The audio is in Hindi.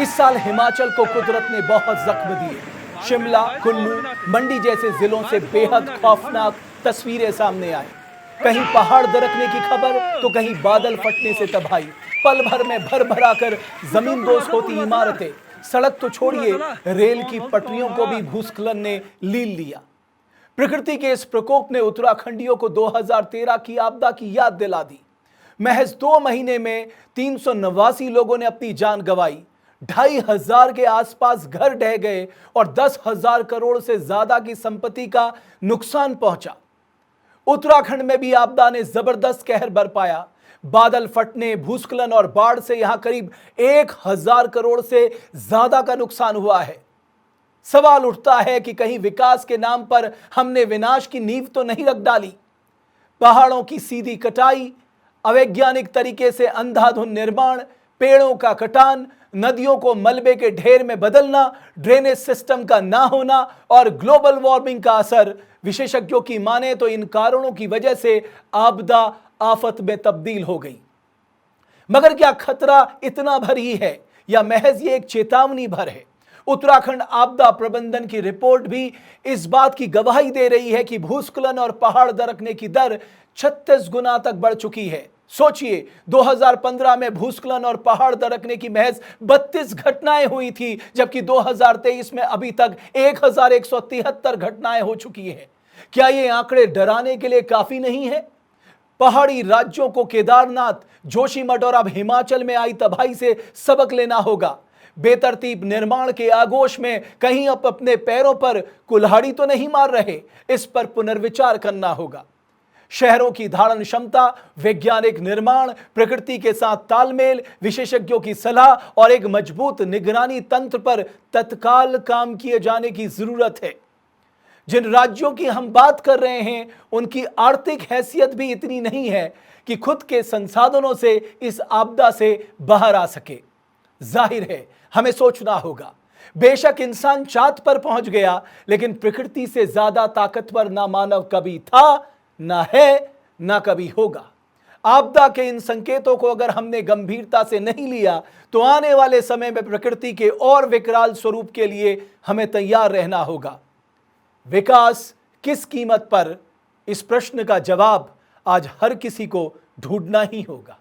इस साल हिमाचल को कुदरत ने बहुत जख्म दिए। शिमला, कुल्लू, मंडी जैसे जिलों से बेहद खौफनाक तस्वीरें सामने आई। कहीं पहाड़ दरकने की खबर तो कहीं बादल फटने से तबाही। पल भर में भर भरा कर जमींदोज होती इमारतें, सड़क तो छोड़िए रेल की पटरियों को भी भूस्खलन ने लील लिया। प्रकृति के इस प्रकोप ने उत्तराखंडियों को 2013 की आपदा की याद दिला दी। महज 2 महीने में 389 लोगों ने अपनी जान गंवाई, 2500 के आसपास घर ढह गए और 10,000 करोड़ से ज्यादा की संपत्ति का नुकसान पहुंचा। उत्तराखंड में भी आपदा ने जबरदस्त कहर बरपाया। बादल फटने, भूस्खलन और बाढ़ से यहां करीब 1000 करोड़ से ज्यादा का नुकसान हुआ है। सवाल उठता है कि कहीं विकास के नाम पर हमने विनाश की नींव तो नहीं रख डाली। पहाड़ों की सीधी कटाई, अवैज्ञानिक तरीके से अंधाधुंध निर्माण, पेड़ों का कटान, नदियों को मलबे के ढेर में बदलना, ड्रेनेज सिस्टम का ना होना और ग्लोबल वार्मिंग का असर। विशेषज्ञों की माने तो इन कारणों की वजह से आपदा आफत में तब्दील हो गई। मगर क्या खतरा इतना भर ही है या महज ये एक चेतावनी भर है? उत्तराखंड आपदा प्रबंधन की रिपोर्ट भी इस बात की गवाही दे रही है कि भूस्खलन और पहाड़ दरकने की दर 36 गुना तक बढ़ चुकी है। सोचिए, 2015 में भूस्खलन और पहाड़ दरकने की महज 32 घटनाएं हुई थी, जबकि 2023 में अभी तक 1173 घटनाएं हो चुकी हैं। क्या ये आंकड़े डराने के लिए काफी नहीं है? पहाड़ी राज्यों को केदारनाथ, जोशीमठ और अब हिमाचल में आई तबाही से सबक लेना होगा। बेतरतीब निर्माण के आगोश में कहीं अब अपने पैरों पर कुल्हाड़ी तो नहीं मार रहे, इस पर पुनर्विचार करना होगा। शहरों की धारण क्षमता, वैज्ञानिक निर्माण, प्रकृति के साथ तालमेल, विशेषज्ञों की सलाह और एक मजबूत निगरानी तंत्र पर तत्काल काम किए जाने की जरूरत है। जिन राज्यों की हम बात कर रहे हैं, उनकी आर्थिक हैसियत भी इतनी नहीं है कि खुद के संसाधनों से इस आपदा से बाहर आ सके। जाहिर है, हमें सोचना होगा। बेशक इंसान चांद पर पहुंच गया, लेकिन प्रकृति से ज्यादा ताकतवर ना मानव कभी था, ना है, ना कभी होगा। आपदा के इन संकेतों को अगर हमने गंभीरता से नहीं लिया, तो आने वाले समय में प्रकृति के और विकराल स्वरूप के लिए हमें तैयार रहना होगा। विकास किस कीमत पर? इस प्रश्न का जवाब आज हर किसी को ढूंढना ही होगा।